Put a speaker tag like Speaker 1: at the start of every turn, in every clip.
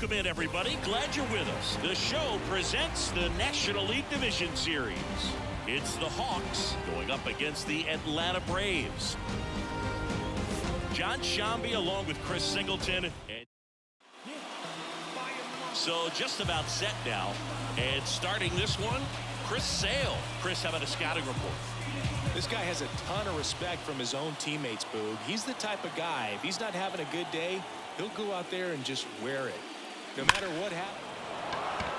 Speaker 1: Welcome in, everybody. Glad you're with us. The show presents the National League Division Series. It's the Hawks going up against the Atlanta Braves. John Shambi along with Chris Singleton. So just about set now. And starting this one, Chris Sale. Chris, how about a scouting report?
Speaker 2: This guy has a ton of respect from his own teammates, Boog. He's the type of guy, if he's not having a good day, he'll go out there and just wear it. No matter what happens.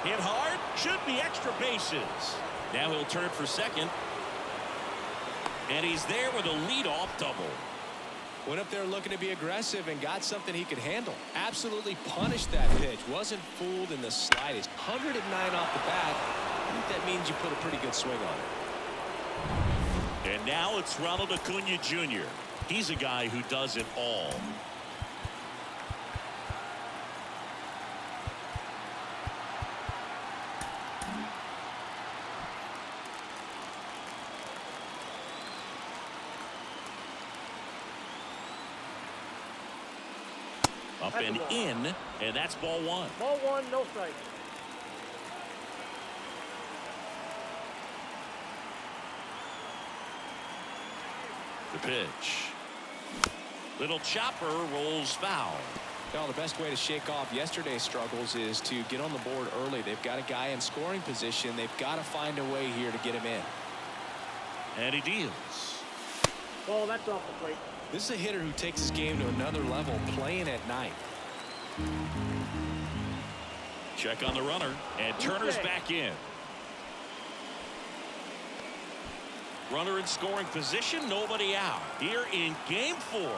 Speaker 1: Hit hard, should be extra bases. Now he'll turn for second. And he's there with a leadoff double.
Speaker 2: Went up there looking to be aggressive and got something he could handle. Absolutely punished that pitch. Wasn't fooled in the slightest. 109 off the bat. I think that means you put a pretty good swing on it.
Speaker 1: And now it's Ronald Acuna Jr. He's a guy who does it all. Up and in, and that's ball one.
Speaker 3: Ball one, no strike.
Speaker 1: The pitch. Little chopper rolls foul.
Speaker 2: Well, the best way to shake off yesterday's struggles is to get on the board early. They've got a guy in scoring position. They've got to find a way here to get him in.
Speaker 1: And he deals.
Speaker 3: Ball, that's off the plate.
Speaker 2: This is a hitter who takes his game to another level, playing at night.
Speaker 1: Check on the runner, and Turner's back in. Runner in scoring position, nobody out. Here in game 4.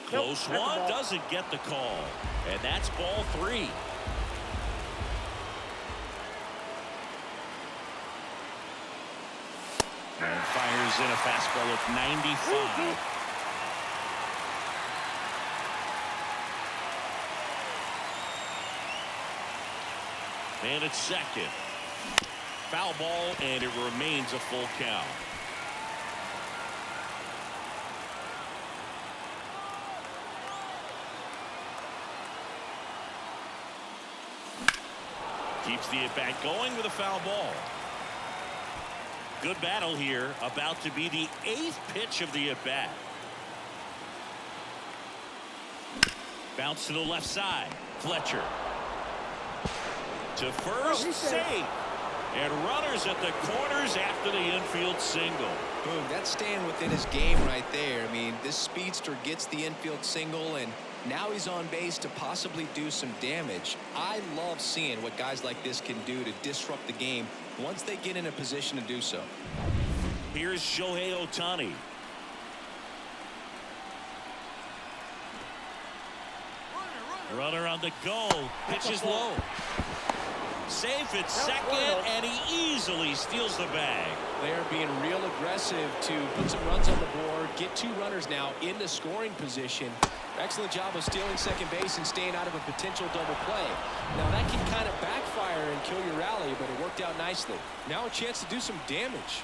Speaker 1: Close one, doesn't get the call. And that's ball 3. And fires in a fastball at 95. And it's second. Foul ball, and it remains a full count. Keeps the at-bat going with a foul ball. Good battle here, about to be the 8th pitch of the at-bat. Bounce to the left side. Fletcher. To first, safe. And runners at the corners after the infield single.
Speaker 4: Boom, that's staying within his game right there. I mean, this speedster gets the infield single, and now he's on base to possibly do some damage. I love seeing what guys like this can do to disrupt the game once they get in a position to do so.
Speaker 1: Here's Shohei Ohtani. Runner on the go. Pitches low. Safe at second, and he easily steals the bag.
Speaker 2: They are being real aggressive to put some runs on the board, get 2 runners now into scoring position. Excellent job of stealing second base and staying out of a potential double play. Now that can kind of backfire and kill your rally, but it worked out nicely. Now a chance to do some damage.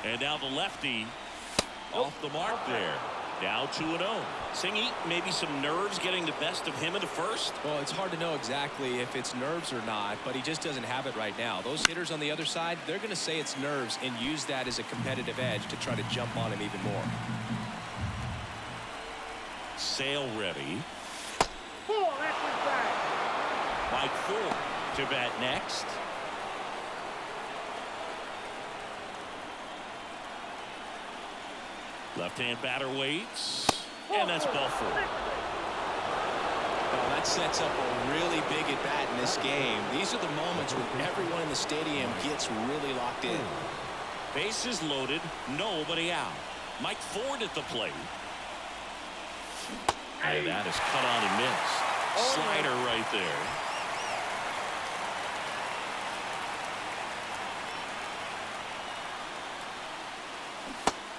Speaker 1: And now the lefty off the mark there. Now 2-0. Singy, maybe some nerves getting the best of him in the first?
Speaker 2: Well, it's hard to know exactly if it's nerves or not, but he just doesn't have it right now. Those hitters on the other side, they're going to say it's nerves and use that as a competitive edge to try to jump on him even more.
Speaker 1: Sale ready.
Speaker 3: Ball, that's inside.
Speaker 1: Mike Ford to bat next. Left-hand batter waits, and that's ball 4.
Speaker 4: Well, that sets up a really big at-bat in this game. These are the moments when everyone in the stadium gets really locked in.
Speaker 1: Bases loaded, nobody out. Mike Ford at the plate. And that is cut on and missed. Slider right there.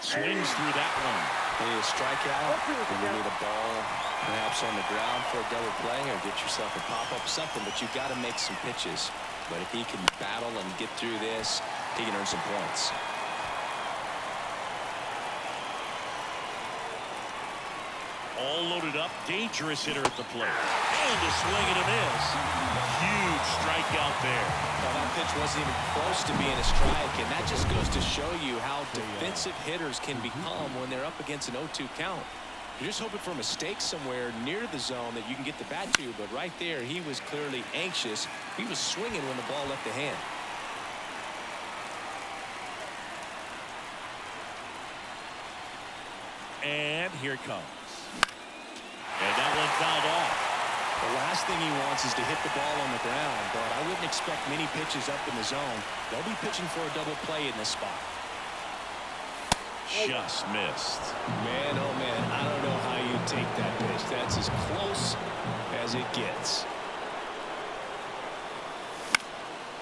Speaker 1: Swings through that one.
Speaker 4: Need a strikeout, and you need a ball perhaps on the ground for a double play, or get yourself a pop-up, something, but you've got to make some pitches. But if he can battle and get through this, he can earn some points.
Speaker 1: All loaded up, dangerous hitter at the plate. And a swing and a miss. Huge strikeout there.
Speaker 2: Well, that pitch wasn't even close to being a strike, and that just goes to show you how defensive hitters can become when they're up against an 0-2 count. You're just hoping for mistakes somewhere near the zone that you can get the bat to, but right there, he was clearly anxious. He was swinging when the ball left the hand.
Speaker 1: And here it comes. And that one fouled off.
Speaker 2: The last thing he wants is to hit the ball on the ground, but I wouldn't expect many pitches up in the zone. They'll be pitching for a double play in this spot.
Speaker 1: Just missed.
Speaker 2: Man, oh man, I don't know how you take that pitch. That's as close as it gets.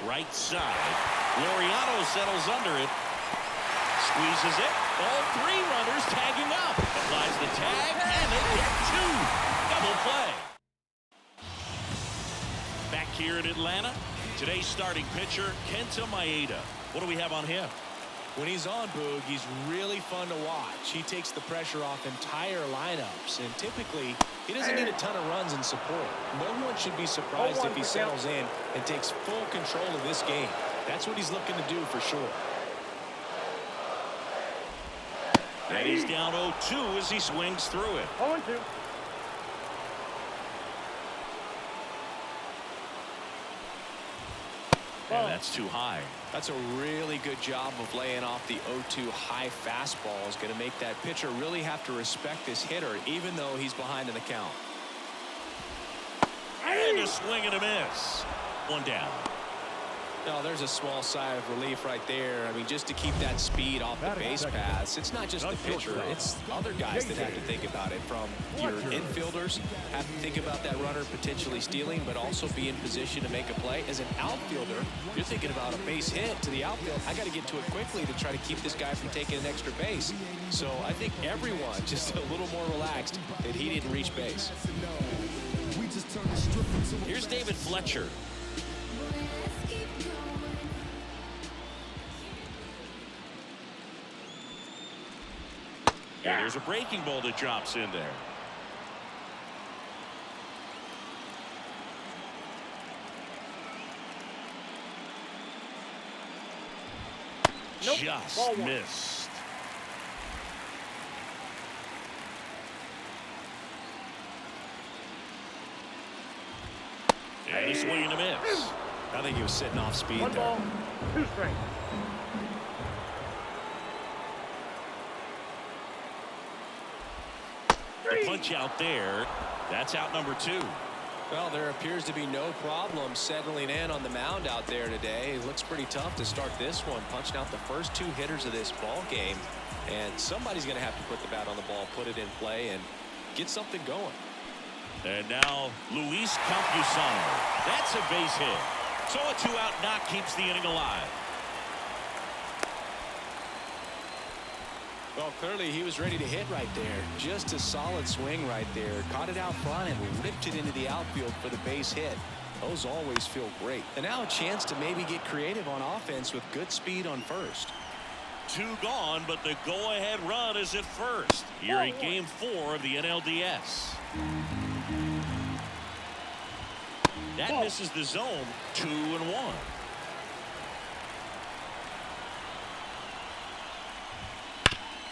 Speaker 1: Right side. Laureano settles under it. Squeezes it. All three runners tagging up. Applies the tag, and they get two. Double play. Back here in Atlanta, today's starting pitcher, Kenta Maeda. What do we have on him?
Speaker 2: When he's on, Boog, he's really fun to watch. He takes the pressure off entire lineups, and typically, he doesn't need a ton of runs in support. No one should be surprised if he settles in and takes full control of this game. That's what he's looking to do for sure.
Speaker 1: And he's down 0-2 as he swings through it.
Speaker 3: 0-2.
Speaker 1: And that's too high.
Speaker 2: That's a really good job of laying off the 0-2 high fastball. Is going to make that pitcher really have to respect this hitter, even though he's behind in the count.
Speaker 1: And a swing and a miss. One down.
Speaker 2: No, there's a small sigh of relief right there. I mean, just to keep that speed off the base paths. It's not just the pitcher. It's other guys that have to think about it. From your infielders, have to think about that runner potentially stealing, but also be in position to make a play. As an outfielder, you're thinking about a base hit to the outfield. I got to get to it quickly to try to keep this guy from taking an extra base. So I think everyone just a little more relaxed that he didn't reach base.
Speaker 1: Here's David Fletcher. And there's a breaking ball that drops in there.
Speaker 3: Nope.
Speaker 1: Just missed. And a swing and a miss.
Speaker 2: I think he was sitting off speed
Speaker 3: One
Speaker 2: there.
Speaker 3: ball, two strikes.
Speaker 1: The punch out there. That's out number 2.
Speaker 2: Well, there appears to be no problem settling in on the mound out there today. It looks pretty tough to start this one, punching out the first 2 hitters of this ball game. And somebody's going to have to put the bat on the ball, put it in play, and get something going.
Speaker 1: And now Luis Campusano. That's a base hit. So a 2-out knock keeps the inning alive.
Speaker 2: Well, clearly he was ready to hit right there. Just a solid swing right there. Caught it out front and ripped it into the outfield for the base hit. Those always feel great. And now a chance to maybe get creative on offense with good speed on first.
Speaker 1: 2 gone, but the go-ahead run is at first. Here in Game 4 of the NLDS. That misses the zone. 2-1.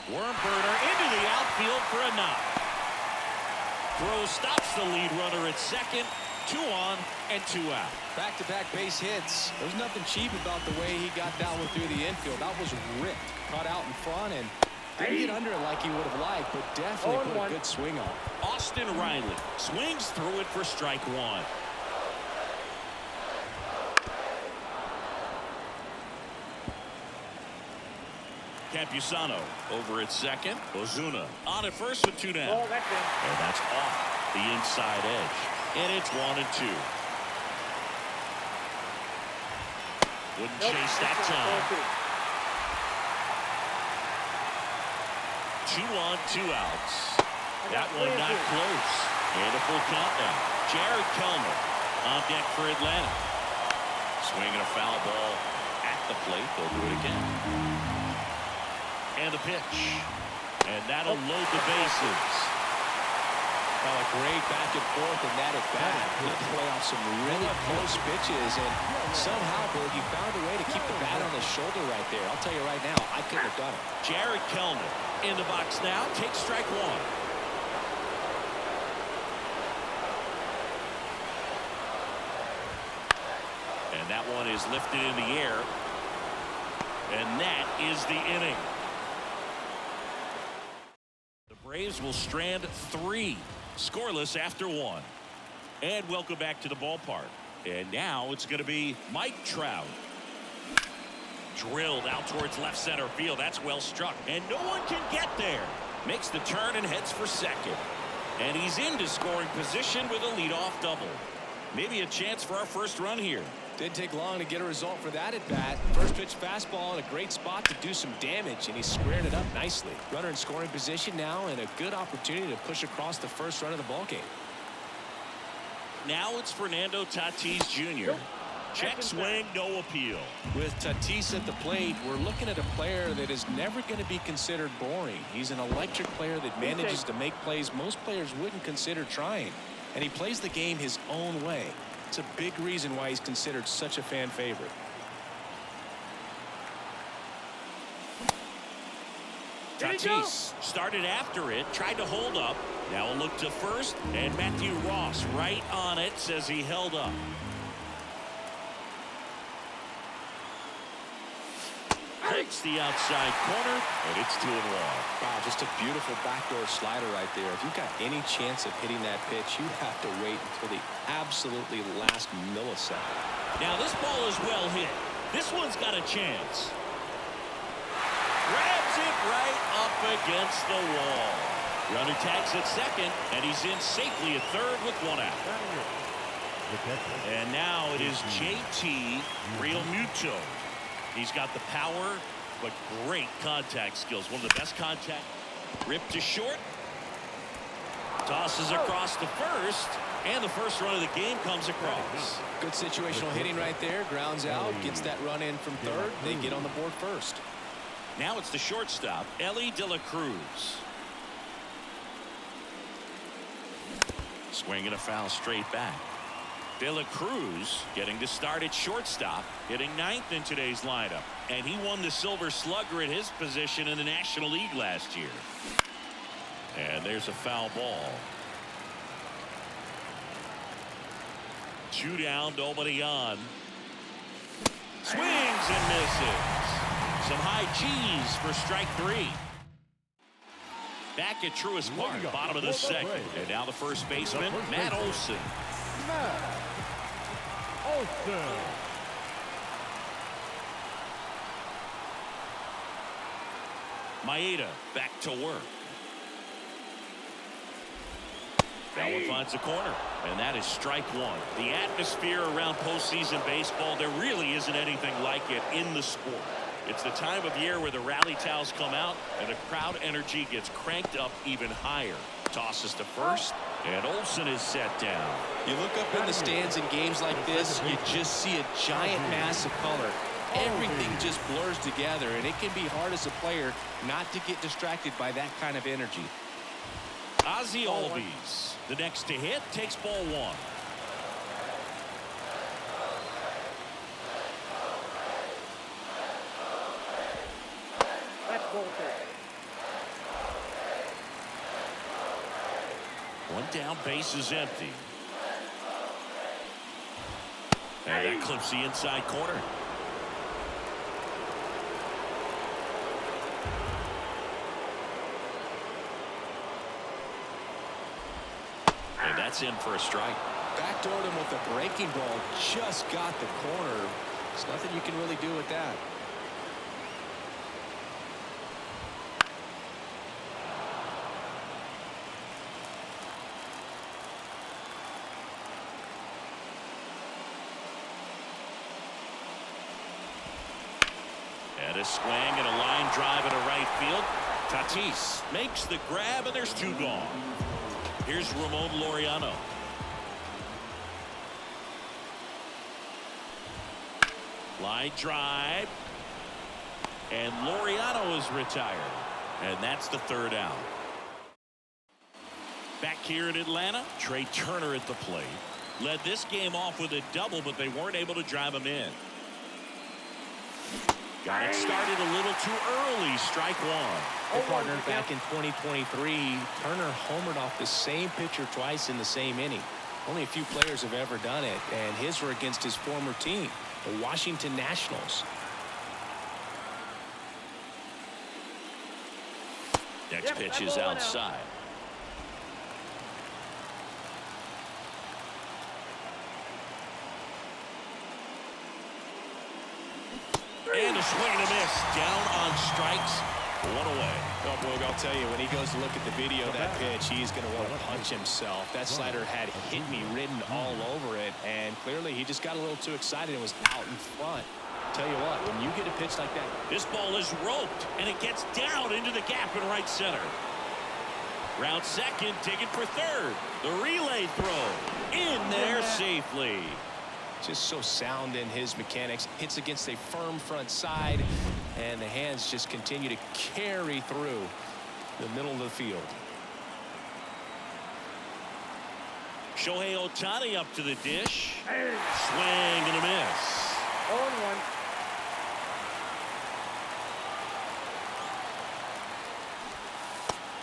Speaker 1: Worm burner into the outfield for a knock. Throw stops the lead runner at second. 2 on and 2 out.
Speaker 2: Back-to-back base hits. There's nothing cheap about the way he got that one through the infield. That was ripped. Caught out in front and didn't get under it like he would have liked, but definitely put a good swing on.
Speaker 1: Austin Riley swings through it for strike 1. Campusano over at second. Ozuna on at first with 2 down.
Speaker 3: That's it.
Speaker 1: And that's off the inside edge. And it's 1 and 2. Wouldn't chase that time. 2 on, 2 outs. That one not close. And a full count now. Jared Kelmer on deck for Atlanta. Swinging a foul ball at the plate. They'll do it again. And the pitch. And that'll load the bases.
Speaker 2: Well, a great back and forth in that at bat. He play off some really close pitches, and somehow, Berg, he found a way to keep the bat on his shoulder right there. I'll tell you right now, I couldn't have done it.
Speaker 1: Jared Kellner in the box now. Takes strike one. And that one is lifted in the air. And that is the inning. The Braves will strand 3, scoreless after 1. And welcome back to the ballpark. And now it's going to be Mike Trout. Drilled out towards left center field. That's well struck. And no one can get there. Makes the turn and heads for second. And he's into scoring position with a leadoff double. Maybe a chance for our first run here.
Speaker 2: Didn't take long to get a result for that at bat. First pitch fastball in a great spot to do some damage, and he squared it up nicely. Runner in scoring position now, and a good opportunity to push across the first run of the ballgame.
Speaker 1: Now it's Fernando Tatis Jr. Check swing, no appeal.
Speaker 2: With Tatis at the plate, we're looking at a player that is never going to be considered boring. He's an electric player that manages to make plays most players wouldn't consider trying, and he plays the game his own way. It's a big reason why he's considered such a fan favorite.
Speaker 1: Tatis started after it, tried to hold up. Now a look to first, and Matthew Ross right on it, says he held up. Takes the outside corner, and it's 2-1.
Speaker 2: Wow, just a beautiful backdoor slider right there. If you've got any chance of hitting that pitch, you have to wait until the absolutely last millisecond.
Speaker 1: Now this ball is well hit. This one's got a chance. Grabs it right up against the wall. Runner tags at second, and he's in safely at third with 1 out. And now it is JT Realmuto. He's got the power, but great contact skills. One of the best contact. Ripped to short. Tosses across to first. And the first run of the game comes across.
Speaker 2: Good situational hitting right there. Grounds out. Gets that run in from third. They get on the board first.
Speaker 1: Now it's the shortstop, Ellie De La Cruz. Swinging a foul straight back. De La Cruz getting to start at shortstop, hitting 9th in today's lineup, and he won the Silver Slugger at his position in the National League last year. And there's a foul ball. 2 down, nobody on. Swings and misses. Some high G's for strike 3. Back at Truist Park, bottom of the second, and now the first baseman, Matt Olson. Maeda back to work. That one finds the corner, and that is strike 1. The atmosphere around postseason baseball, there really isn't anything like it in the sport. It's the time of year where the rally towels come out and the crowd energy gets cranked up even higher. Tosses to first, and Olsen is set down.
Speaker 2: You look up in the stands in games like this, you just see a giant mass of color. Everything just blurs together, and it can be hard as a player not to get distracted by that kind of energy.
Speaker 1: Ozzie Albies, the next to hit, takes ball 1.
Speaker 3: That's ball 2.
Speaker 1: 1 down, base is empty. And that clips the inside corner. And that's in for a strike.
Speaker 2: Backdoored him with a breaking ball, just got the corner. There's nothing you can really do with that.
Speaker 1: And a swing and a line drive into right field. Tatis makes the grab, and there's 2 gone. Here's Ramon Laureano. Line drive. And Laureano is retired. And that's the 3rd out. Back here in Atlanta, Trey Turner at the plate. Led this game off with a double, but they weren't able to drive him in. Got it started a little too early. Strike one.
Speaker 2: Their partner back in 2023, Turner homered off the same pitcher twice in the same inning. Only a few players have ever done it, and his were against his former team, the Washington Nationals.
Speaker 1: Next pitch is outside. And a swing and a miss. Down on strikes. One away.
Speaker 2: Oh, boy, I'll tell you, when he goes to look at the video of that pitch, he's going to want to punch himself. That slider had hit me written all over it, and clearly he just got a little too excited and was out in front. Tell you what, when you get a pitch like that.
Speaker 1: This ball is roped, and it gets down into the gap in right center. Round second, digging for third. The relay throw in there safely.
Speaker 2: Just so sound in his mechanics. Hits against a firm front side, and the hands just continue to carry through the middle of the field.
Speaker 1: Shohei Ohtani up to the dish. Swing and a miss.
Speaker 3: 0-1.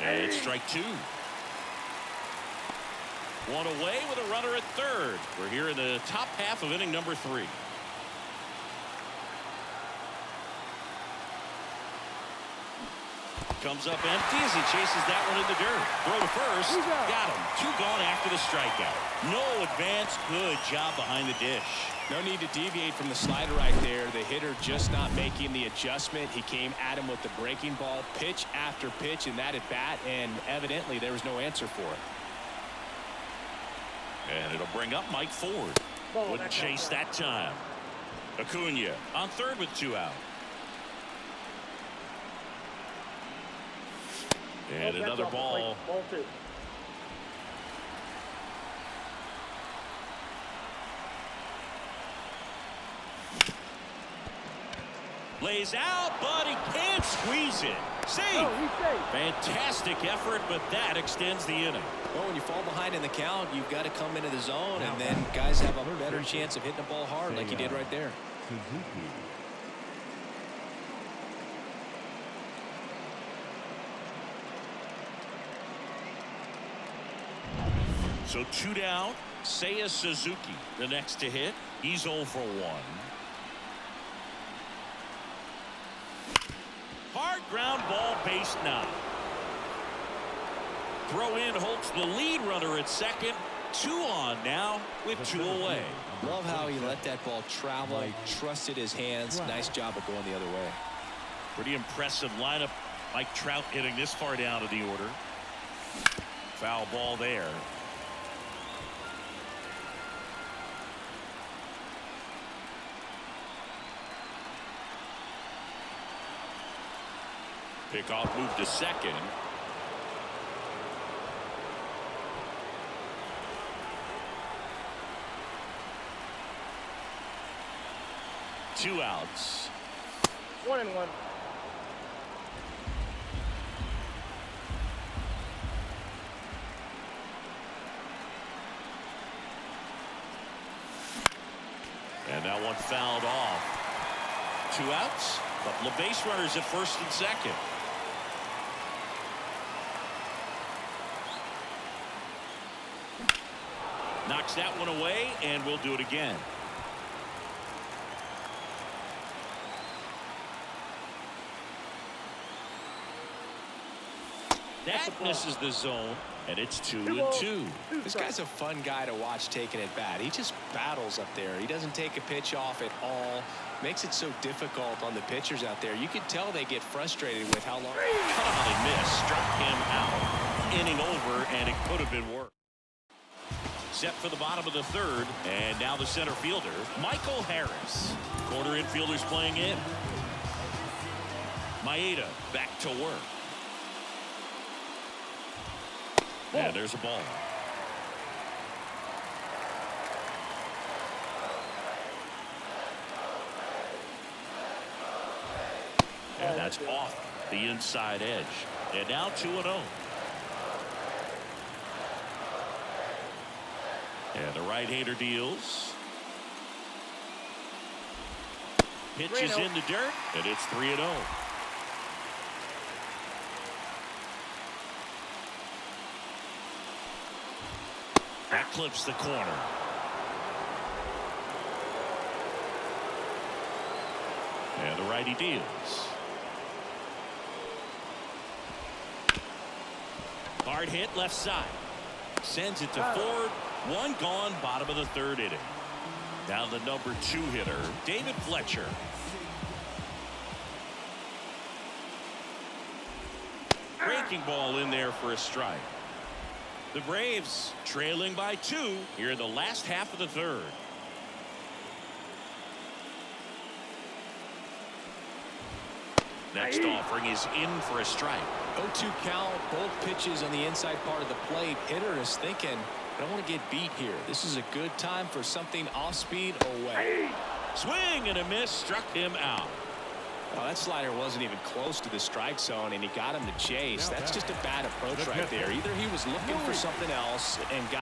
Speaker 1: And it's strike two. One away with a runner at third. We're here in the top half of inning number 3. Comes up empty as he chases that one in the dirt. Throw to first. Got him. 2 gone after the strikeout. No advance. Good job behind the dish.
Speaker 2: No need to deviate from the slider right there. The hitter just not making the adjustment. He came at him with the breaking ball, pitch after pitch in that at bat, and evidently there was no answer for it.
Speaker 1: And it'll bring up Mike Ford. Wouldn't chase that time. Acuna on third with 2 out. And another ball.
Speaker 3: Ball 2.
Speaker 1: Lays out, but he can't squeeze it. Save.
Speaker 3: Oh, he's safe.
Speaker 1: Fantastic effort, but that extends the inning.
Speaker 4: Well, when you fall behind in the count, you've got to come into the zone, and then guys have a better chance of hitting the ball hard like he did right there.
Speaker 1: So 2 down. Seiya Suzuki, the next to hit. He's 0 for 1. Hard ground ball, base 9. Throw in holds the lead runner at second. 2 on now with 2 away.
Speaker 4: Love how he let that ball travel, trusted his hands. Nice job of going the other way.
Speaker 1: Pretty impressive lineup. Mike Trout hitting this far down to the order. Foul ball there. Pickoff moved to second. Two outs.
Speaker 3: 1-1.
Speaker 1: And that one fouled off. 2 outs. Couple of base runners at first and second. Knocks that one away, and we'll do it again. That misses the zone, and it's 2-2.
Speaker 2: This guy's a fun guy to watch taking at bat. He just battles up there. He doesn't take a pitch off at all. Makes it so difficult on the pitchers out there. You can tell they get frustrated with how long.
Speaker 1: Cut on a miss, struck him out. Inning over, and it could have been worse. Set for the bottom of the third, and now the center fielder, Michael Harris. Corner infielders playing in. Maeda back to work. And there's a ball. And that's off the inside edge. And now 2-0. And the right-hander deals. Pitches
Speaker 3: 3-0.
Speaker 1: in the dirt, and it's 3-0. That clips the corner. And the righty deals. Hard hit left side. Sends it to Ford. One gone, bottom of the third inning. Now the number 2 hitter, David Fletcher. Breaking ball in there for a strike. The Braves trailing by 2 here in the last half of the third. Next offering is in for a strike.
Speaker 2: 0-2 count, both pitches on the inside part of the plate. Hitter is thinking, I don't want to get beat here. This is a good time for something off speed away.
Speaker 1: Swing and a miss, struck him out.
Speaker 2: Well, that slider wasn't even close to the strike zone, and he got him to chase. That's just a bad approach right there. Either he was looking for something else and got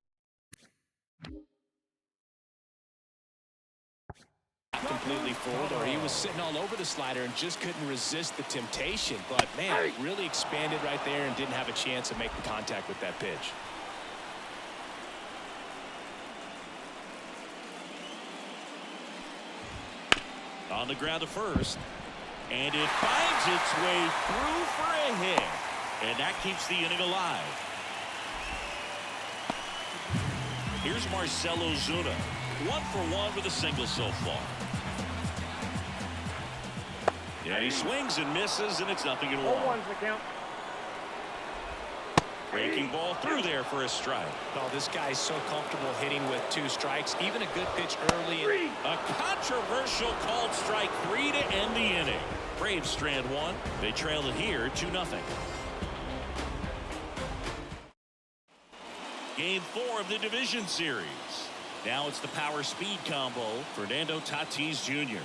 Speaker 2: completely fooled, or he was sitting all over the slider and just couldn't resist the temptation. But, man, it really expanded right there and didn't have a chance to make the contact with that pitch.
Speaker 1: On the ground to first. And it finds its way through for a hit. And that keeps the inning alive. Here's Marcell Ozuna. 1 for 1 with a single so far. Yeah, he swings and misses, and it's 0-1.
Speaker 3: 0-1's the count.
Speaker 1: Breaking ball through there for a strike.
Speaker 2: Well, this guy's so comfortable hitting with 2 strikes. Even a good pitch early.
Speaker 1: A controversial called strike 3 to end the inning. Braves strand 1. They trail it here 2-0. Game 4 of the division series. Now it's the power speed combo. Fernando Tatis Jr.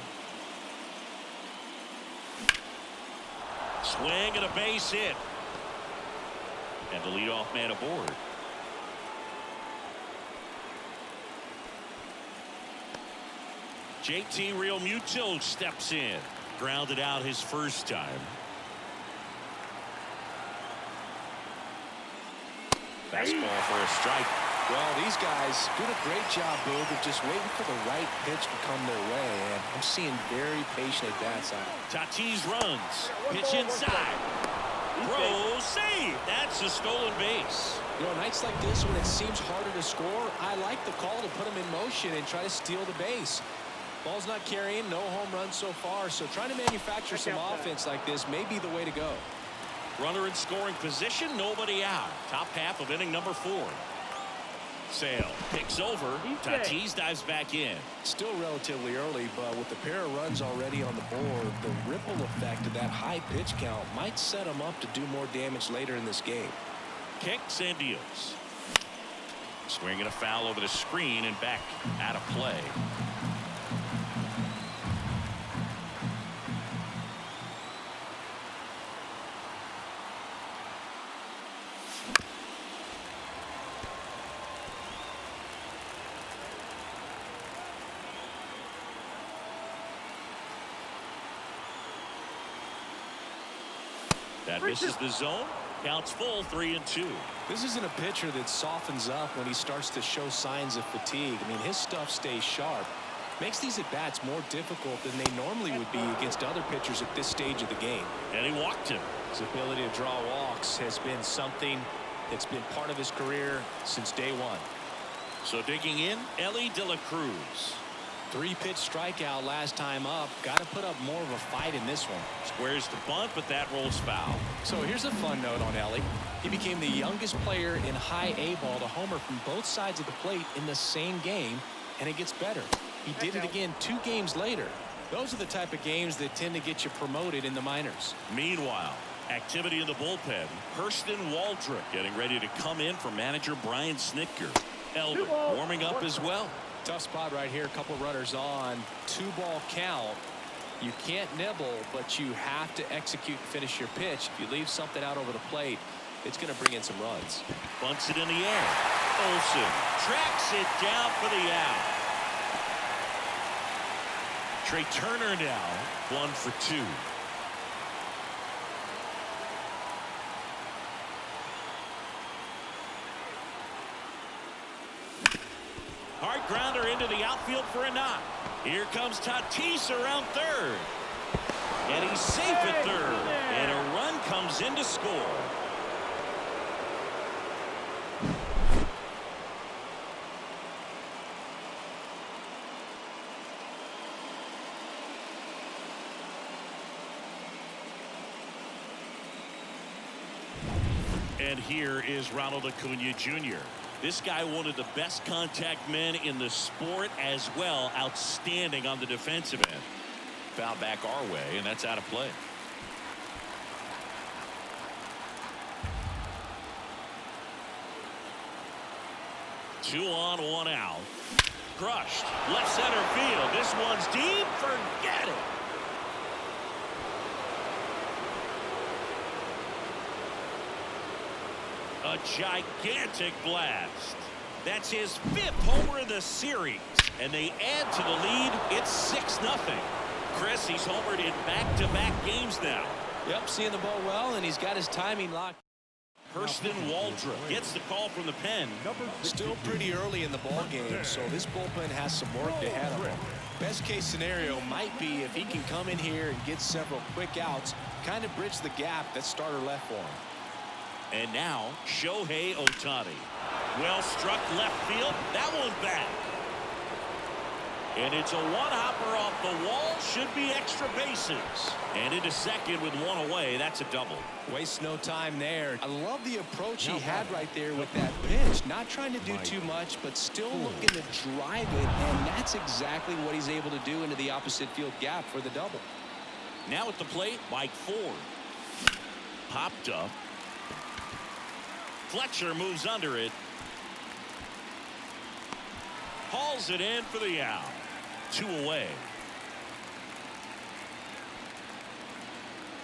Speaker 1: Swing and a base hit. And the leadoff man aboard. JT Realmuto steps in. Grounded out his first time. Fastball for a strike.
Speaker 2: Well, these guys doing a great job, Boog, of just waiting for the right pitch to come their way. And I'm seeing very patient at-bats on it.
Speaker 1: Tatis runs. Pitch inside. Throw, save. That's a stolen base.
Speaker 2: You know, nights like this when it seems harder to score, I like the call to put them in motion and try to steal the base. Ball's not carrying, no home runs so far, so trying to manufacture some offense like this may be the way to go.
Speaker 1: Runner in scoring position, nobody out. Top half of inning number 4. Sale picks over. Tatis dives back in.
Speaker 2: Still relatively early, but with the pair of runs already on the board, the ripple effect of that high pitch count might set them up to do more damage later in this game.
Speaker 1: Kicks and deals. Swinging a foul over the screen and back out of play. That misses the zone. Counts full, 3-2.
Speaker 2: This isn't a pitcher that softens up when he starts to show signs of fatigue. I mean, his stuff stays sharp. Makes these at-bats more difficult than they normally would be against other pitchers at this stage of the game.
Speaker 1: And he walked him.
Speaker 2: His ability to draw walks has been something that's been part of his career since day one.
Speaker 1: So digging in, Elly De La Cruz.
Speaker 2: 3-pitch strikeout last time up. Got to put up more of a fight in this one.
Speaker 1: Squares the bunt, but that rolls foul.
Speaker 2: So here's a fun note on Elly. He became the youngest player in high A ball to homer from both sides of the plate in the same game, and it gets better. He did it again 2 games later. Those are the type of games that tend to get you promoted in the minors.
Speaker 1: Meanwhile, activity in the bullpen. Hurston Waldrop getting ready to come in for manager Brian Snitker. Elder warming up as well.
Speaker 2: Tough spot right here. A couple runners on. 2-ball count. You can't nibble, but you have to execute and finish your pitch. If you leave something out over the plate, it's going to bring in some runs.
Speaker 1: Bunts it in the air. Olsen tracks it down for the out. Trey Turner now 1 for 2. Hard grounder into the outfield for a knock. Here comes Tatis around third. And he's safe at third. And a run comes in to score. And here is Ronald Acuna Jr. This guy, one of the best contact men in the sport as well. Outstanding on the defensive end. Foul back our way, and that's out of play. Two on, one out. Crushed. Left center field. This one's deep. Forget it. A gigantic blast. That's his 5th homer of the series. And they add to the lead. It's 6-0. Chris, he's homered in back-to-back games now.
Speaker 2: Yep, seeing the ball well, and he's got his timing locked.
Speaker 1: Hurston Waldrop gets the call from the pen.
Speaker 2: Still pretty early in the ball game, so this bullpen has some work ahead of him. Best case scenario might be if he can come in here and get several quick outs, kind of bridge the gap that starter left for him.
Speaker 1: And now, Shohei Ohtani. Well struck left field. That one back. And it's a one-hopper off the wall. Should be extra bases. And into second with one away. That's a double.
Speaker 2: Waste no time there. I love the approach he had right there with that pitch. Not trying to do too much, but still looking to drive it. And that's exactly what he's able to do into the opposite field gap for the double.
Speaker 1: Now at the plate, Mike Ford. Popped up. Fletcher moves under it. Hauls it in for the out. 2 away.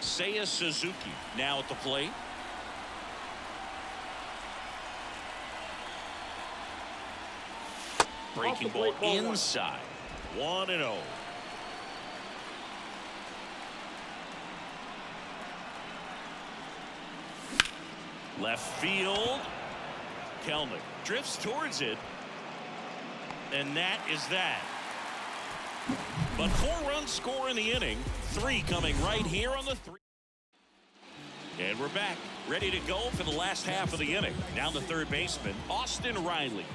Speaker 1: Seiya Suzuki now at the plate. Breaking ball inside. 1-0. Left field. Kelnick drifts towards it. And that is that. But 4 runs score in the inning. 3 coming right here on the 3. And we're back. Ready to go for the last half of the inning. Now the third baseman, Austin Riley.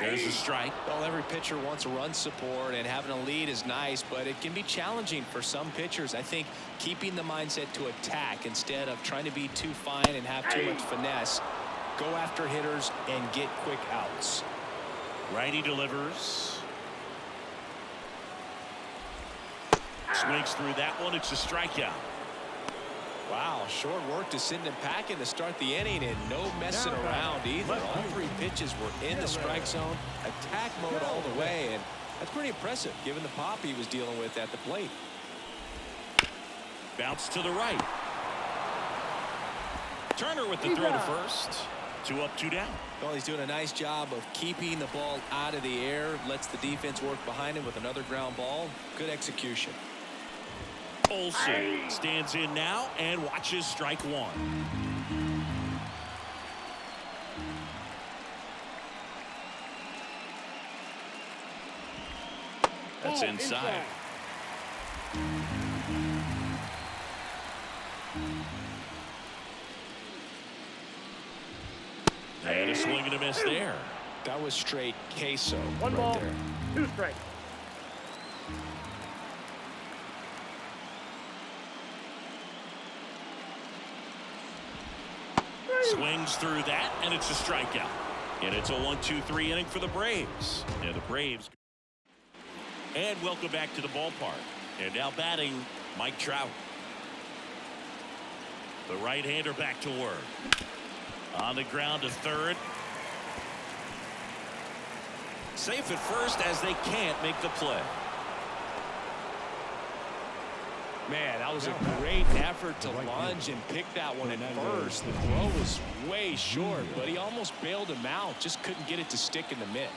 Speaker 1: There's a strike.
Speaker 2: Well, every pitcher wants a run support, and having a lead is nice, but it can be challenging for some pitchers. I think keeping the mindset to attack instead of trying to be too fine and have too much finesse. Go after hitters and get quick outs.
Speaker 1: Righty delivers. Swings through that one. It's a strikeout.
Speaker 2: Wow, short work to send him packing to start the inning, and no messing around either. All 3 pitches were in the strike zone, attack mode all the way, and that's pretty impressive given the pop he was dealing with at the plate.
Speaker 1: Bounce to the right. Turner with the throw to first. 2 up, 2 down.
Speaker 2: Well, he's doing a nice job of keeping the ball out of the air, lets the defense work behind him with another ground ball. Good execution.
Speaker 1: Olsen stands in now and watches strike 1. That's inside. And a swing and a miss there.
Speaker 2: That was straight queso.
Speaker 3: 1
Speaker 2: right
Speaker 3: ball,
Speaker 2: there.
Speaker 3: 2 strikes.
Speaker 1: Swings through that, and it's a strikeout. And it's a 1-2-3 inning for the Braves. And the Braves. And welcome back to the ballpark. And now batting, Mike Trout. The right-hander back to work. On the ground to third. Safe at first as they can't make the play.
Speaker 2: Man, that was a great effort to lunge and pick that one at first. The throw was way short, but he almost bailed him out. Just couldn't get it to stick in the mitt.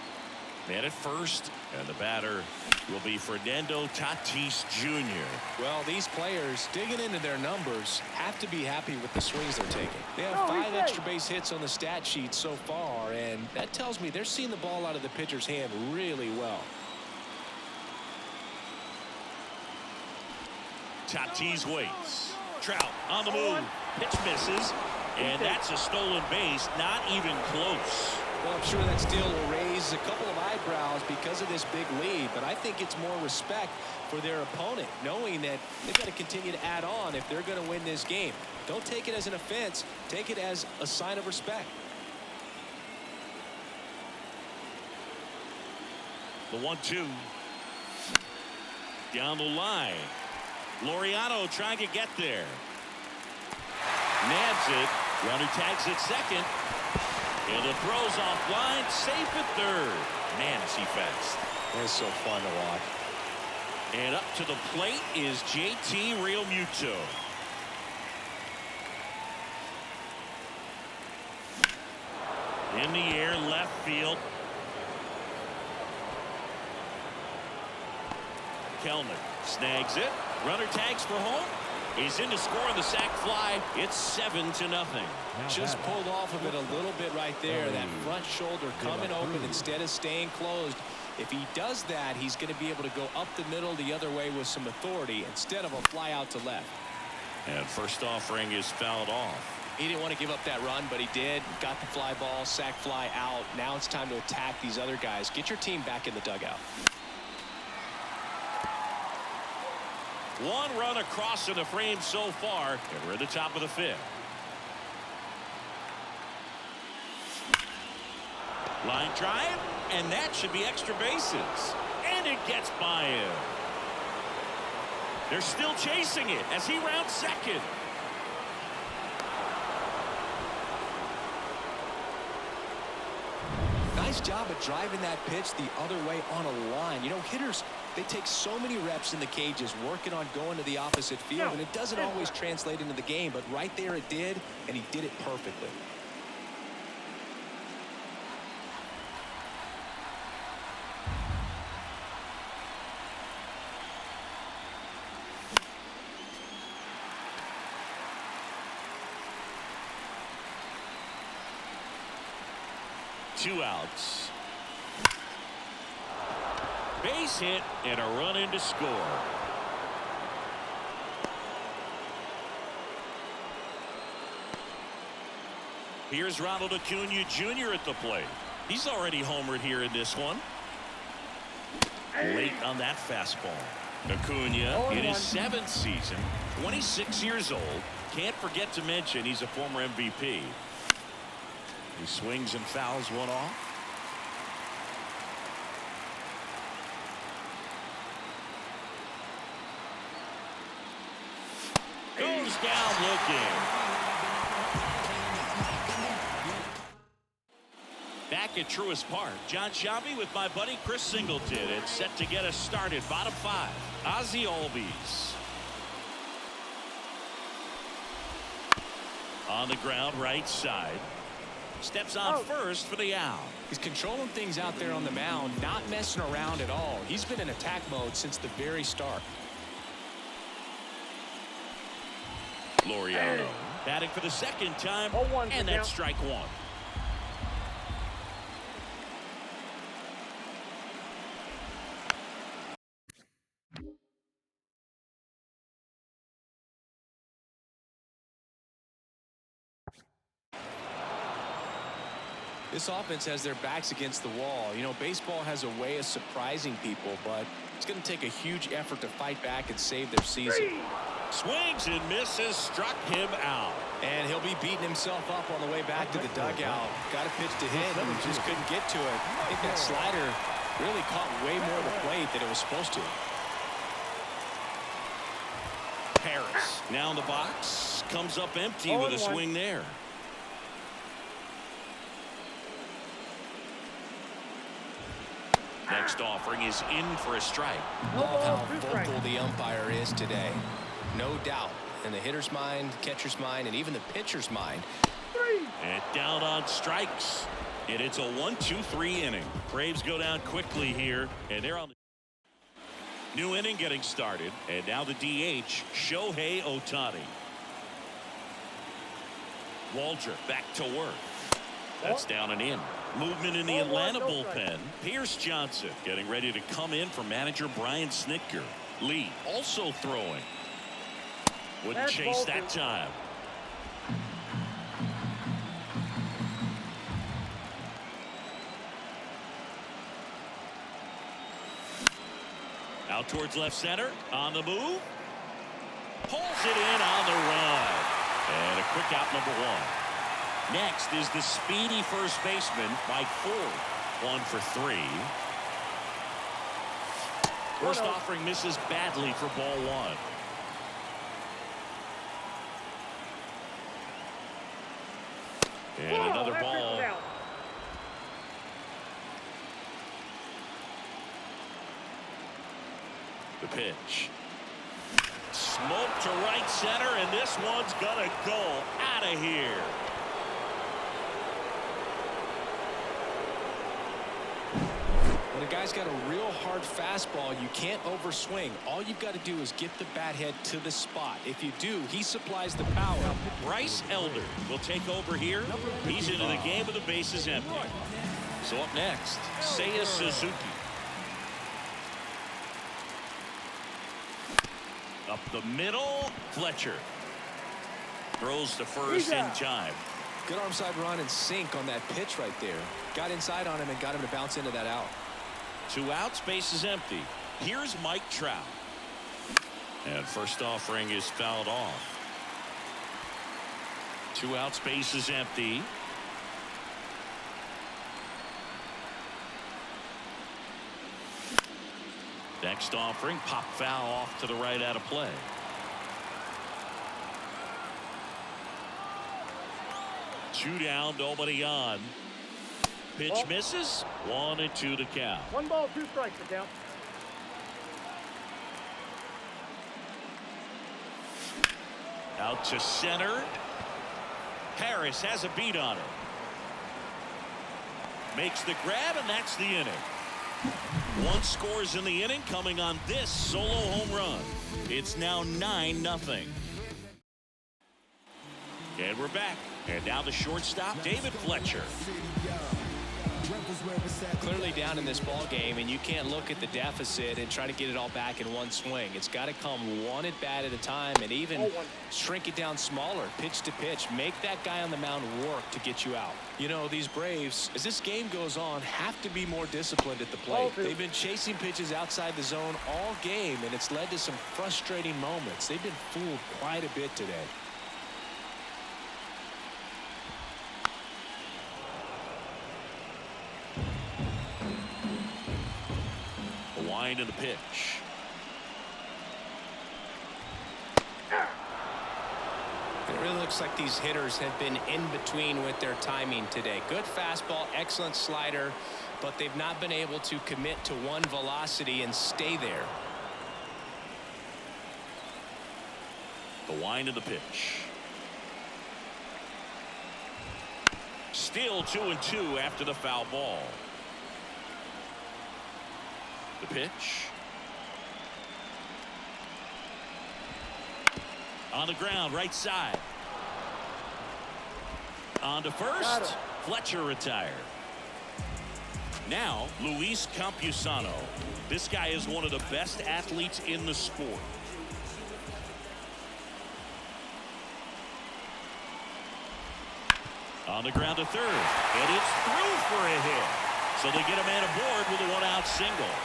Speaker 1: Man at first, and the batter will be Fernando Tatis Jr.
Speaker 2: Well, these players, digging into their numbers, have to be happy with the swings they're taking. They have 5 extra base hits on the stat sheet so far, and that tells me they're seeing the ball out of the pitcher's hand really well.
Speaker 1: Tatis waits. Trout on the move. Pitch misses. And that's a stolen base. Not even close.
Speaker 2: Well, I'm sure that steal will raise a couple of eyebrows because of this big lead, but I think it's more respect for their opponent, knowing that they've got to continue to add on if they're going to win this game. Don't take it as an offense. Take it as a sign of respect.
Speaker 1: The 1-2. Down the line. Laureano trying to get there. Nabs it. Runner tags at second. And the throw's offline. Safe at third. Man, is he fast.
Speaker 2: It's so fun to watch.
Speaker 1: And up to the plate is JT Realmuto. In the air, left field. Kellner snags it. Runner tags for home. He's in to score on the sac fly. It's 7-0.
Speaker 2: Just pulled off of it a little bit right there. That front shoulder coming open instead of staying closed. If he does that, he's going to be able to go up the middle the other way with some authority instead of a fly out to left.
Speaker 1: And first offering is fouled off.
Speaker 2: He didn't want to give up that run, but he did. Got the fly ball, sac fly out. Now it's time to attack these other guys. Get your team back in the dugout.
Speaker 1: One run across in the frame so far, and we're at the top of the 5th. Line drive, and that should be extra bases. And it gets by him. They're still chasing it as he rounds second.
Speaker 2: Nice job of driving that pitch the other way on a line. You know, hitters, they take so many reps in the cages working on going to the opposite field, and it doesn't always translate into the game, but right there it did, and he did it perfectly.
Speaker 1: Two outs. Base hit and a run in to score. Here's Ronald Acuna Jr. at the plate. He's already homered here in this one. Late on that fastball. Acuna in his 7th season, 26 years old. Can't forget to mention he's a former MVP. He swings and fouls one off. Goes down looking. Back at Truist Park, John Shabby with my buddy Chris Singleton. It's set to get us started. Bottom 5. Ozzie Albies. On the ground, right side. Steps on first for the out.
Speaker 2: He's controlling things out there on the mound, not messing around at all. He's been in attack mode since the very start.
Speaker 1: Laureano batting for the 2nd time, and that's strike 1.
Speaker 2: This offense has their backs against the wall. You know, baseball has a way of surprising people, but it's going to take a huge effort to fight back and save their season.
Speaker 1: Swings and misses, struck him out.
Speaker 2: And he'll be beating himself up on the way back to the dugout. Got a pitch to hit and just couldn't get to it. I think that slider really caught way more of the plate than it was supposed to.
Speaker 1: Harris now in the box, comes up empty with a swing there. Next offering is in for a strike.
Speaker 2: Love how vocal the umpire is today.
Speaker 4: No doubt. In the hitter's mind, catcher's mind, and even the pitcher's mind.
Speaker 1: And down on strikes. And it's a 1-2-3 inning. Braves go down quickly here, and they're on the new inning getting started. And now the DH, Shohei Ohtani. Walter back to work. That's down and in. Movement in the Atlanta bullpen. Pierce Johnson getting ready to come in for manager Brian Snitker. Lee also throwing. Wouldn't chase that time. Out towards left center. On the move. Pulls it in on the run. And a quick out, number one. Next is the speedy first baseman, Mike Ford. 1 for 3. First offering misses badly for ball 1. And another ball. The pitch. Smoke to right center, and this one's gonna go out of here.
Speaker 2: When a guy's got a real hard fastball, you can't overswing. All you've got to do is get the bat head to the spot. If you do, he supplies the power.
Speaker 1: Bryce Elder will take over here. He's into the game with the bases empty. So up next, Seiya Suzuki. Up the middle, Fletcher throws to first in time.
Speaker 2: Good arm side run and sink on that pitch right there. Got inside on him and got him to bounce into that out.
Speaker 1: 2 outs, base is empty. Here's Mike Trout. And first offering is fouled off. 2 outs, base is empty. Next offering, pop foul off to the right, out of play. Two down, nobody on. Pitch misses. 1-2 to count.
Speaker 3: 1 ball, 2 strikes, down.
Speaker 1: Out to center. Harris has a beat on it. Makes the grab, and that's the inning. 1 scores in the inning, coming on this solo home run. It's now 9-0. And we're back. And now the shortstop, David Fletcher.
Speaker 2: Clearly down in this ball game, and you can't look at the deficit and try to get it all back in one swing. It's got to come 1 at bat at a time, and even shrink it down smaller, pitch to pitch. Make that guy on the mound work to get you out. You know, these Braves, as this game goes on, have to be more disciplined at the plate. They've been chasing pitches outside the zone all game, and it's led to some frustrating moments. They've been fooled quite a bit today.
Speaker 1: Wind of the pitch.
Speaker 2: It really looks like these hitters have been in between with their timing today. Good fastball, excellent slider, but they've not been able to commit to one velocity and stay there.
Speaker 1: The wind of the pitch. Still 2-2 after the foul ball. The pitch. On the ground, right side. On to first. Fletcher retired. Now, Luis Campusano. This guy is one of the best athletes in the sport. On the ground to third. And it's through for a hit. So they get a man aboard with a 1-out single.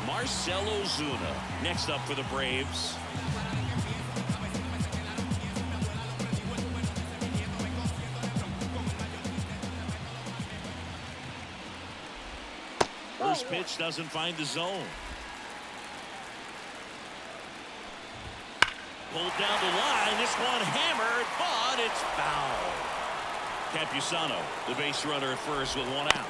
Speaker 1: Marcell Ozuna next up for the Braves. First pitch doesn't find the zone. Pulled down the line. This one hammered, but it's foul. Campusano, the base runner at first with 1 out.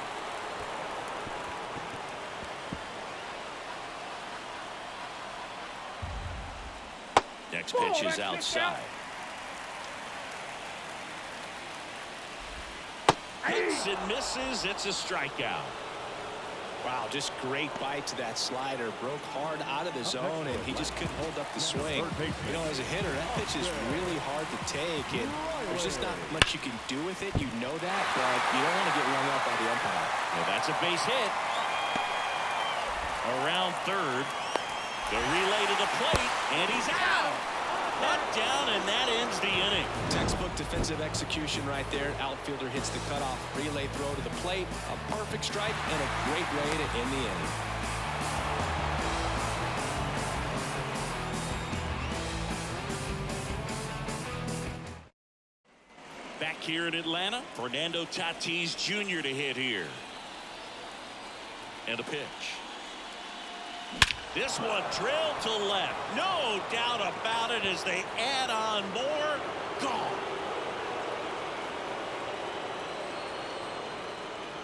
Speaker 1: Next pitch is outside. Hits and misses. It's a strikeout.
Speaker 2: Wow, just great bite to that slider. Broke hard out of the zone, and he just couldn't hold up the swing. You know, as a hitter, that pitch is really hard to take, and there's just not much you can do with it. You know that, but you don't want to get rung up by the umpire.
Speaker 1: Well, that's a base hit. Around third. The relay to the plate, and he's out. Not down, and that ends the inning.
Speaker 2: Textbook defensive execution right there. Outfielder hits the cutoff relay throw to the plate. A perfect strike and a great way to end the inning.
Speaker 1: Back here in Atlanta, Fernando Tatis Jr. to hit here. And a pitch. This one drilled to left. No doubt about it as they add on more. Gone.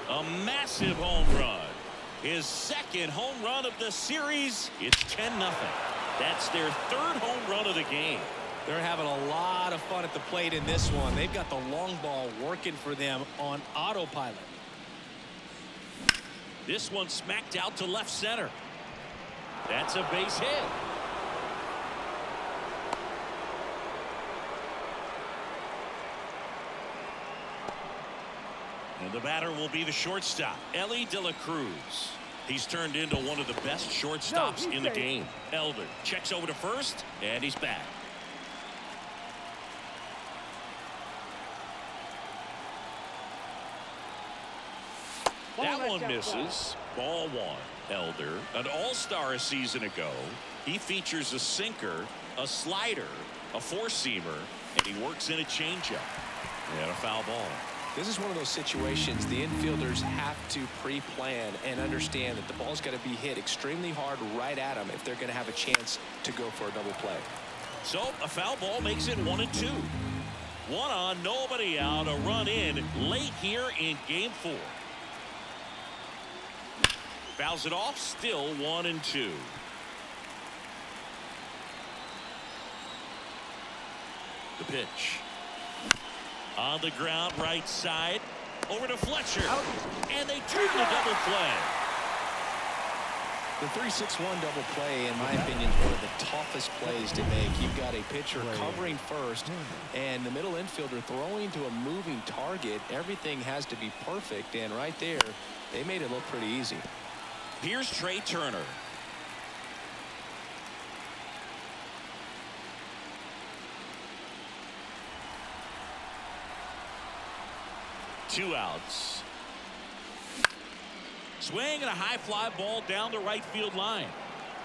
Speaker 1: A massive home run. His second home run of the series. It's 10-0. That's their third home run of the game.
Speaker 2: They're having a lot of fun at the plate in this one. They've got the long ball working for them on autopilot.
Speaker 1: This one smacked out to left center. That's a base hit. And the batter will be the shortstop, Elly De La Cruz. He's turned into one of the best shortstops in the game. Elder checks over to first, and he's back. That one misses. Ball one. Elder, an all-star a season ago. He features a sinker, a slider, a four-seamer, and he works in a changeup. And a foul ball.
Speaker 2: This is one of those situations the infielders have to pre-plan and understand that the ball's got to be hit extremely hard right at them if they're going to have a chance to go for a double play.
Speaker 1: So a foul ball makes it 1-2. One on, nobody out, a run in late here in game 4. Fouls it off, still 1-2. The pitch. On the ground, right side. Over to Fletcher. And they turn the double play.
Speaker 2: The 3-6-1 double play, in my opinion, is one of the toughest plays to make. You've got a pitcher covering first, and the middle infielder throwing to a moving target. Everything has to be perfect, and right there, they made it look pretty easy.
Speaker 1: Here's Trey Turner. Two outs. Swing and a high fly ball down the right field line.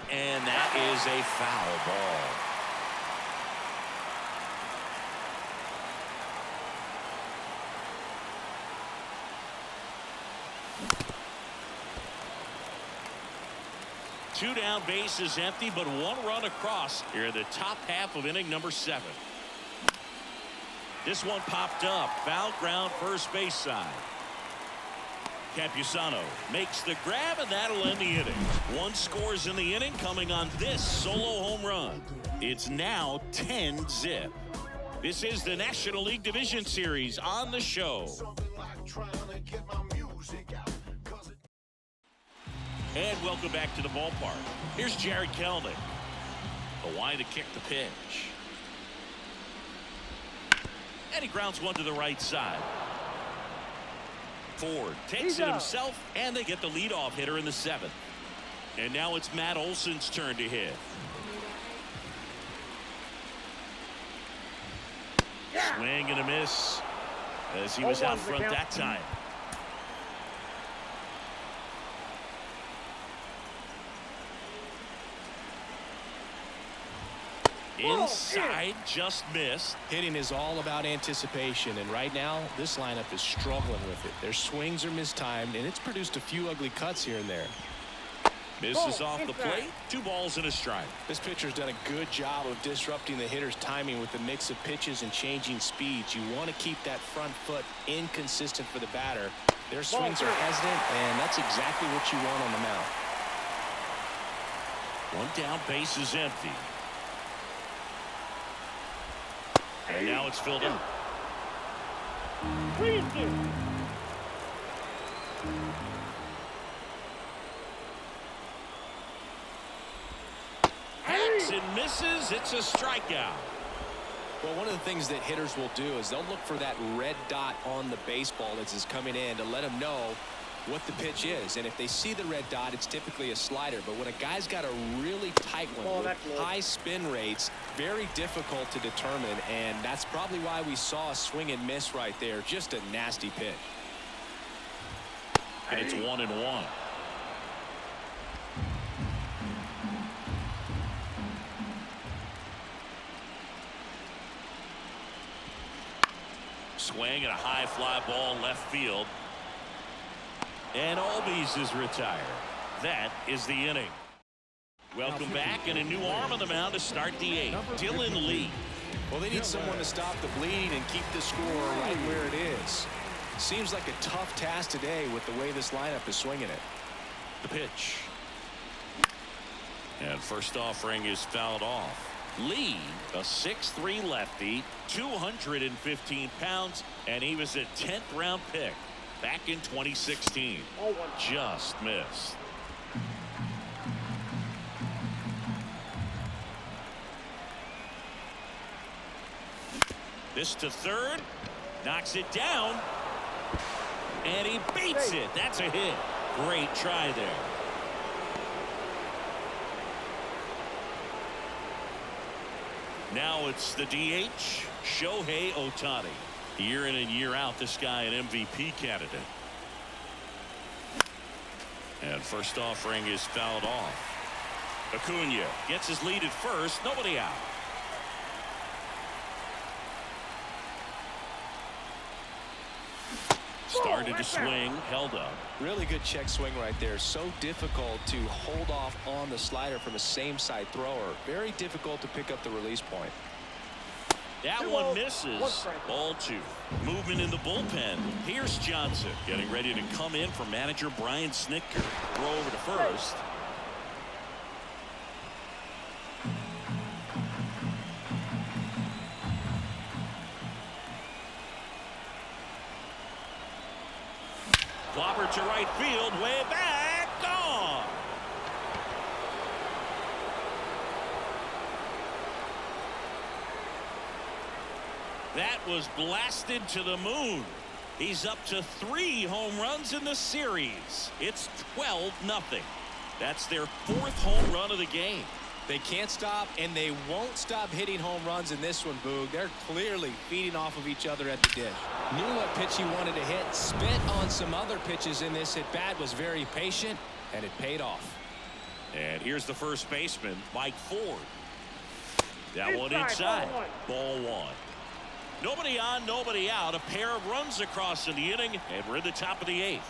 Speaker 1: And that is a foul ball. Two down, base is empty, but one run across here in the top half of inning number 7. This one popped up. Foul ground, first base side. Campusano makes the grab, and that'll end the inning. One scores in the inning coming on this solo home run. It's now 10-zip. This is the National League Division Series on the show. And welcome back to the ballpark. Here's Jared Kelnick. The line to kick the pitch. And he grounds one to the right side. Ford takes it himself, and they get the leadoff hitter in the 7th. And now it's Matt Olson's turn to hit. Swing and a miss as he was out front that time. Inside, just missed.
Speaker 2: Hitting is all about anticipation, and right now this lineup is struggling with it. Their swings are mistimed, and it's produced a few ugly cuts here and there.
Speaker 1: Misses off the plate. 2 balls and a strike.
Speaker 2: This pitcher's done a good job of disrupting the hitter's timing with the mix of pitches and changing speeds. You want to keep that front foot inconsistent for the batter. Their swings are hesitant, and that's exactly what you want on the mound.
Speaker 1: One down, base is empty. And now it's filled up.
Speaker 3: 3-2.
Speaker 1: Hacks and misses. It's a strikeout.
Speaker 2: Well, one of the things that hitters will do is they'll look for that red dot on the baseball as it's coming in to let them know what the pitch is. And if they see the red dot, it's typically a slider. But when a guy's got a really tight one with high spin rates, very difficult to determine. And that's probably why we saw a swing and miss right there. Just a nasty pitch.
Speaker 1: And it's 1-1. Swing and a high fly ball left field. And Albies is retired. That is the inning. Welcome back, and a new arm on the mound to start the 8th. Dylan Lee.
Speaker 2: Well, they need someone to stop the bleeding and keep the score right where it is. Seems like a tough task today with the way this lineup is swinging it.
Speaker 1: The pitch. And first offering is fouled off. Lee, a 6'3" lefty, 215 pounds, and he was a 10th round pick back in 2016. Just missed. This to third, knocks it down, and he beats it. That's a hit. Great try there. Now it's the DH, Shohei Ohtani. Year in and year out, this guy an MVP candidate. And first offering is fouled off. Acuna gets his lead at first, nobody out. Started to swing, held up.
Speaker 2: Really good check swing right there. So difficult to hold off on the slider from a same side thrower. Very difficult to pick up the release point.
Speaker 1: That one misses. Ball 2. Movement in the bullpen. Here's Johnson getting ready to come in for manager Brian Snitker. Throw over to first. Clobber to right field, way back, gone. That was blasted to the moon. He's up to 3 home runs in the series. It's 12-0. That's their 4th home run of the game.
Speaker 2: They can't stop, and they won't stop hitting home runs in this one, Boog. They're clearly feeding off of each other at the dish. Knew what pitch he wanted to hit, spit on some other pitches in this at-bat, was very patient, and it paid off.
Speaker 1: And here's the first baseman, Mike Ford. That one inside. Ball 1. Nobody on, nobody out. A pair of runs across in the inning, and we're in the top of the 8th.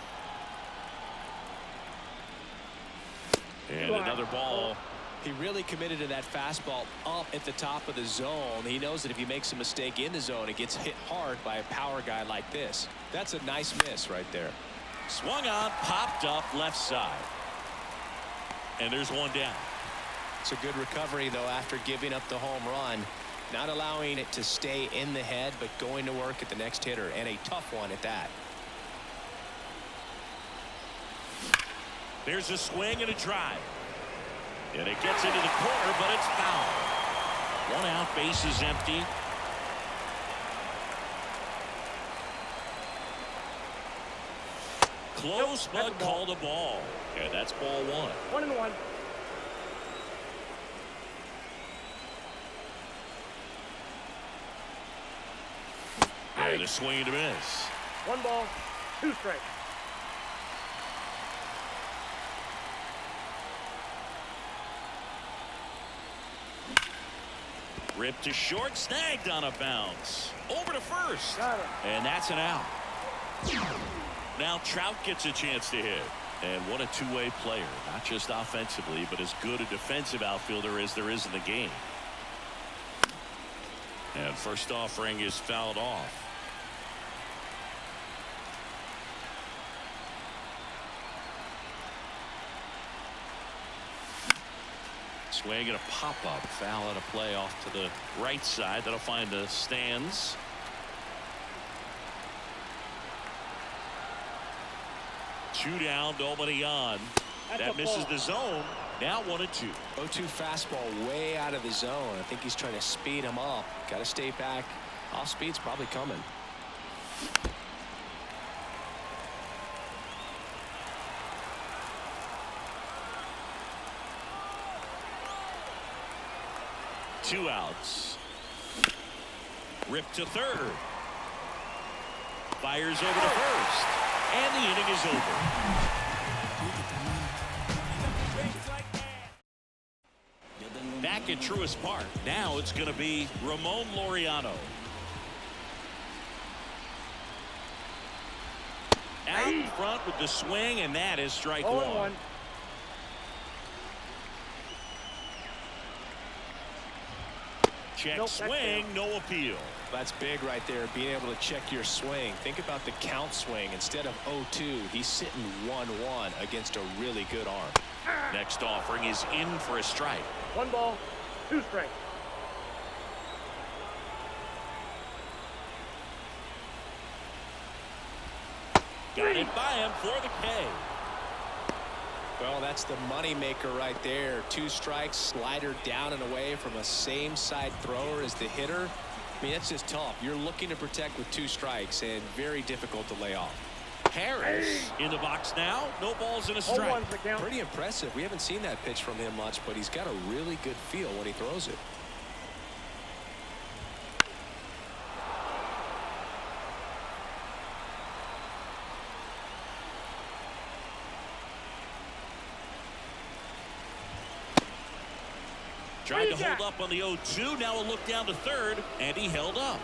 Speaker 1: And another ball.
Speaker 2: He really committed to that fastball up at the top of the zone. He knows that if he makes a mistake in the zone, it gets hit hard by a power guy like this. That's a nice miss right there.
Speaker 1: Swung on, popped up left side. And there's one down.
Speaker 2: It's a good recovery, though, after giving up the home run. Not allowing it to stay in the head, but going to work at the next hitter, and a tough one at that.
Speaker 1: There's a swing and a drive. And it gets into the corner, but it's foul. 1 out, base is empty. Close, but called a ball. And that's ball 1.
Speaker 3: 1-1.
Speaker 1: And a swing and a miss.
Speaker 3: 1 ball, 2 strikes.
Speaker 1: Ripped to short, snagged on a bounce. Over to first.
Speaker 3: Got it.
Speaker 1: And that's an out. Now Trout gets a chance to hit. And what a two-way player. Not just offensively, but as good a defensive outfielder as there is in the game. And first offering is fouled off. Swing and a pop-up foul at a play off to the right side. That'll find the stands. Two down, nobody on. That misses the zone. Now 1-2.
Speaker 2: 0-2 fastball way out of the zone. I think he's trying to speed him up. Got to stay back. Off speed's probably coming.
Speaker 1: Two outs. Ripped to third. Fires over to first. And the inning is over. Back at Truist Park. Now it's going to be Ramon Laureano. Out in front with the swing, and that is strike one. Check swing, no appeal.
Speaker 2: That's big right there, being able to check your swing. Think about the count swing. Instead of 0-2, he's sitting 1-1 against a really good arm.
Speaker 1: Next offering is in for a strike.
Speaker 3: 1 ball, 2 strikes.
Speaker 1: Got it by him for the K.
Speaker 2: Well, that's the money maker right there. 2 strikes, slider down and away from a same side thrower as the hitter. I mean, that's just tough. You're looking to protect with 2 strikes and very difficult to lay off.
Speaker 1: Harris in the box now. No balls and a strike.
Speaker 2: Pretty impressive. We haven't seen that pitch from him much, but he's got a really good feel when he throws it.
Speaker 1: Tried to hold up on the 0-2. Now a look down to third, and he held up.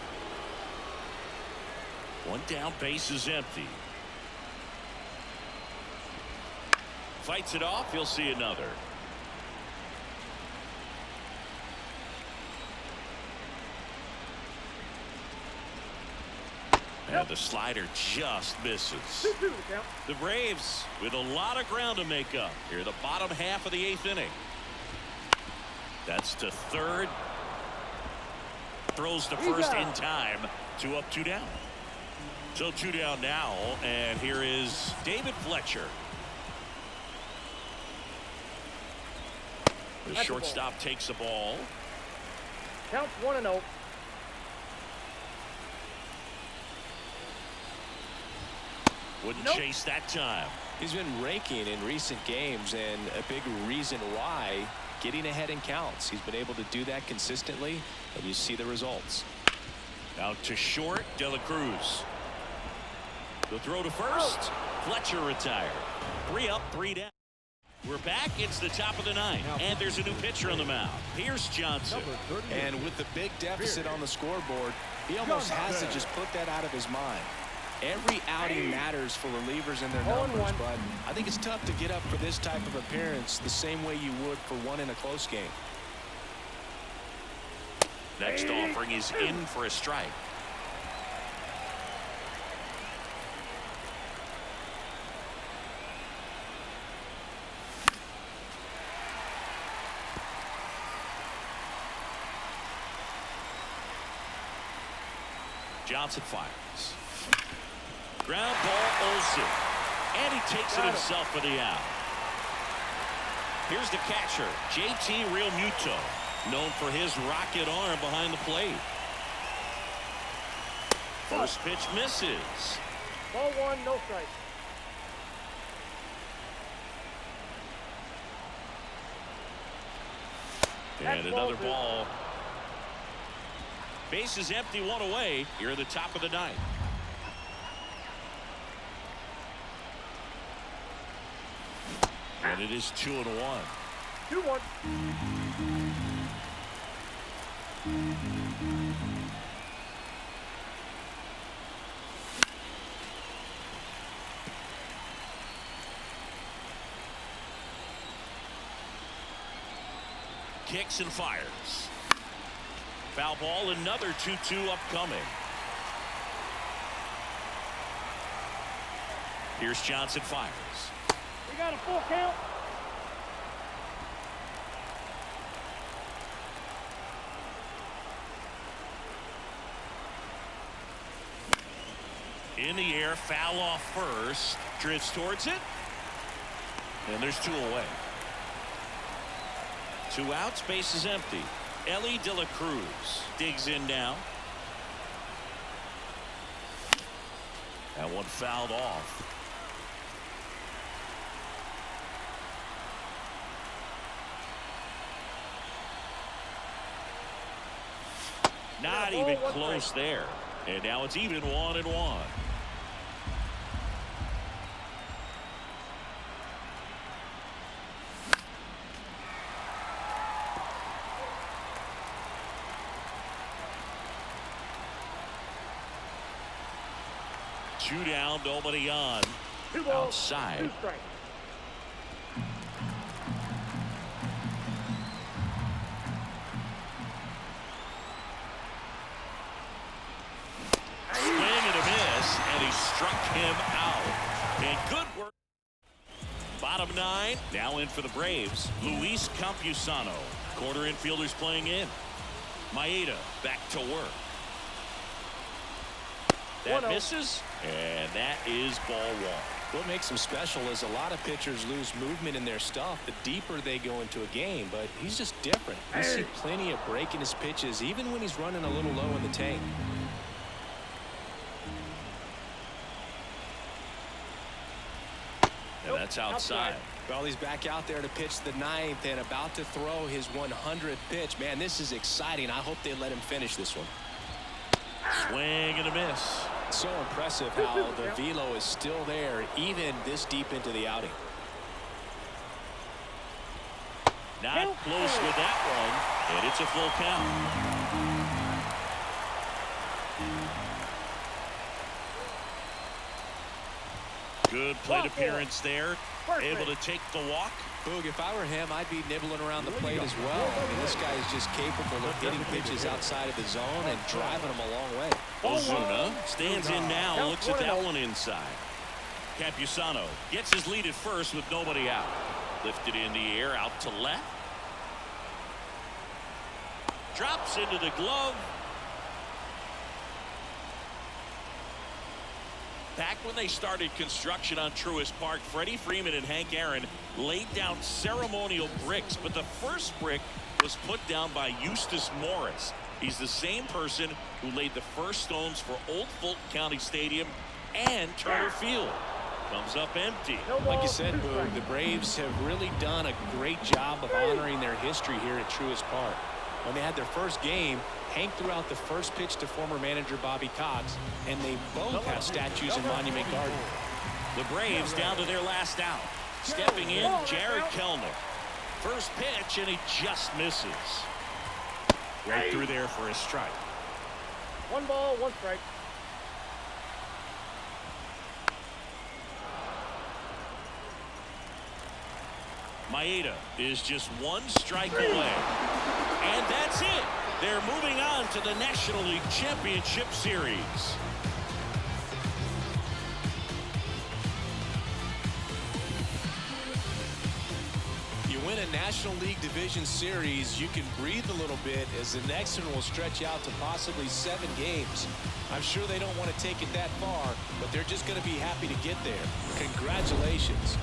Speaker 1: 1 down, base is empty. Fights it off. He'll see another. And the slider just misses. The Braves with a lot of ground to make up here, the bottom half of the 8th inning. That's to third. Throws to first in time. 2 up, 2 down. So 2 down now, and here is David Fletcher. The shortstop takes the ball.
Speaker 3: Counts 1-0.
Speaker 1: Wouldn't chase that time.
Speaker 2: He's been raking in recent games, and a big reason why, getting ahead in counts. He's been able to do that consistently, and you see the results.
Speaker 1: Out to short, De La Cruz. The throw to first. Fletcher retired. 3 up, 3 down. We're back. It's the top of the 9th, and there's a new pitcher on the mound. Pierce Johnson.
Speaker 2: And with the big deficit on the scoreboard, he almost has to just put that out of his mind. Every outing matters for relievers and their numbers, but I think it's tough to get up for this type of appearance the same way you would for one in a close game.
Speaker 1: Next offering is in for a strike. Johnson fires. Ground ball, Olsen. And he takes it himself for the out. Here's the catcher, JT Realmuto, known for his rocket arm behind the plate. First pitch misses.
Speaker 3: Ball 1, no strike.
Speaker 1: And another ball. Base is empty, 1 away. Here at the top of the 9th. And it is 2-1.
Speaker 3: 2-1.
Speaker 1: Kicks and fires. Foul ball, another 2-2 upcoming. Pierce Johnson fires.
Speaker 3: We got a full count.
Speaker 1: In the air, foul off first. Drifts towards it. And there's 2 away. 2 outs, base is empty. Ellie De La Cruz digs in now. That one fouled off. Not even close there. And now it's even 1-1. Two down, nobody on.
Speaker 3: 2 balls,
Speaker 1: Outside.
Speaker 3: 2 strikes.
Speaker 1: Swing and a miss, and he struck him out. And good work. Bottom 9, now in for the Braves. Luis Campusano. Corner infielders playing in. Maeda back to work. That misses, and that is ball 1.
Speaker 2: What makes him special is a lot of pitchers lose movement in their stuff the deeper they go into a game, but he's just different. You see plenty of break in his pitches, even when he's running a little low in the tank.
Speaker 1: And that's outside.
Speaker 2: Well, he's back out there to pitch the 9th and about to throw his 100th pitch. Man, this is exciting. I hope they let him finish this one.
Speaker 1: Swing and a miss.
Speaker 2: So impressive how the velo is still there even this deep into the outing.
Speaker 1: Not close with that one, and it's a full count. Good plate appearance there. Able to take the walk.
Speaker 2: Boog, if I were him, I'd be nibbling around the plate as well. I mean, this guy is just capable of hitting pitches outside of the zone and driving them a long way.
Speaker 1: Ozuna stands in now, looks at that one inside. Campusano gets his lead at first with nobody out. Lifted in the air, out to left. Drops into the glove. Back when they started construction on Truist Park, Freddie Freeman and Hank Aaron laid down ceremonial bricks, but the first brick was put down by Eustace Morris. He's the same person who laid the first stones for Old Fulton County Stadium and Turner Field. Comes up empty.
Speaker 2: Like you said, Boog, the Braves have really done a great job of honoring their history here at Truist Park. When they had their first game, Hank threw out the first pitch to former manager Bobby Cox, and they both have statues in Monument Garden.
Speaker 1: The Braves down to their last out. Stepping in, Jared Kellner. First pitch, and he just misses. Right through there for a strike.
Speaker 3: 1 ball, 1 strike.
Speaker 1: Maeda is just 1 strike away. And that's it. They're moving on to the National League Championship Series.
Speaker 2: You win a National League Division Series, you can breathe a little bit as the next one will stretch out to possibly 7 games. I'm sure they don't want to take it that far, but they're just going to be happy to get there. Congratulations.